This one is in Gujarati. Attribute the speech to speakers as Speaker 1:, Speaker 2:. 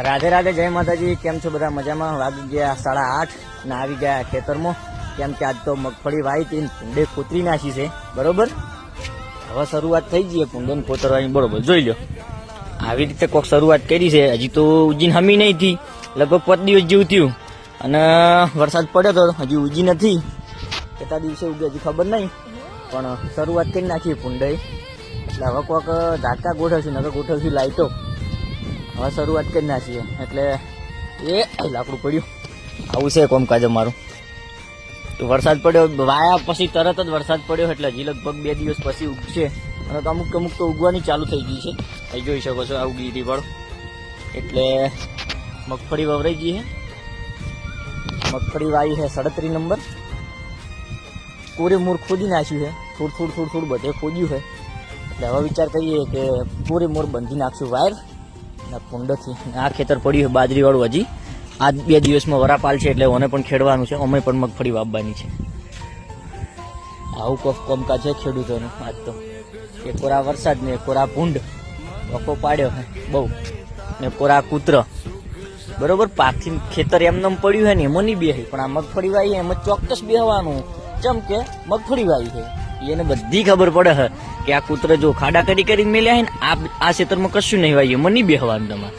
Speaker 1: રાધે રાધે, જય માતાજી। કેમ છો બધા? મજામાં? વાગી ગયા 8:30 ને આવી ગયા ખેતરમાં, કેમ કે આજ તો મગફળી વાવી હતી, ભૂંડે કોતરી નાખી છે, બરોબર। હવે શરૂઆત થઈ ગઈ ભૂંડે કોતરવાની, બરોબર। જોઈ લો, આવી રીતે કોઈક શરૂઆત કરી છે। હજી તો ઉજીન હમી નહીં થી, લગભગ 5 દિવસ જેવું થયું, અને વરસાદ પડ્યો તો હજી ઉજી નથી, કેટલા દિવસે ઉગે હજી ખબર નહીં, પણ શરૂઆત કરી નાખી ભૂંડે। એટલે હવે કોઈક ઝાટકા ગોઠવશું, નકર ગોઠવશું લાઈટો। હવે શરૂઆત કરી નાખીએ, એટલે એ લાકડું પડ્યું, આવું છે કોમકાજ અમારું। તો વરસાદ પડ્યો, વાયા પછી તરત જ વરસાદ પડ્યો, એટલે હજી લગભગ 2 દિવસ પછી ઉગશે, અને તો અમુક તો ઉગવાની ચાલુ થઈ ગઈ છે, અહીં જોઈ શકો છો, આ ઉગી હતી પણ। એટલે મગફળી વવરાઈ ગઈ છે, મગફળી વાવી છે 37 નંબર, કોરે મોર ખોદી નાખ્યું છે, થોડું બધે ખોદ્યું છે। એટલે હવે વિચાર કરીએ કે કોરે મોર બંધી નાખશું વાયર કુંડથી। આ ખેતર પડ્યું છે બાજરી વાળું, હજી આ 2 દિવસમાં વરાપાલ છે, એટલે ઓને પણ ખેડવાનું છે, અમે પણ મગફળી વાવવાની છે। આવું કોમકાજ છે ખેડૂતોનું આજ તો, કે કોરા વરસાદ ને કોરા ભૂંડ વકો પાડ્યો છે બહુ, ને કોરા કૂતર, બરોબર। પાકથી ખેતર એમને પડ્યું છે ને એમાં નહીં બેસે, પણ આ મગફળી વાવી એમાં ચોક્કસ બેસવાનું, ચમ કે મગફળી વાવી છે, એને બધી ખબર પડે છે કે આ કૂતરે જો ખાડા કરીને મેલ્યા છે ને, આ ખેતરમાં કશું નહીં વાવીએ, એમાં નહીં બેસવાનું તમારે।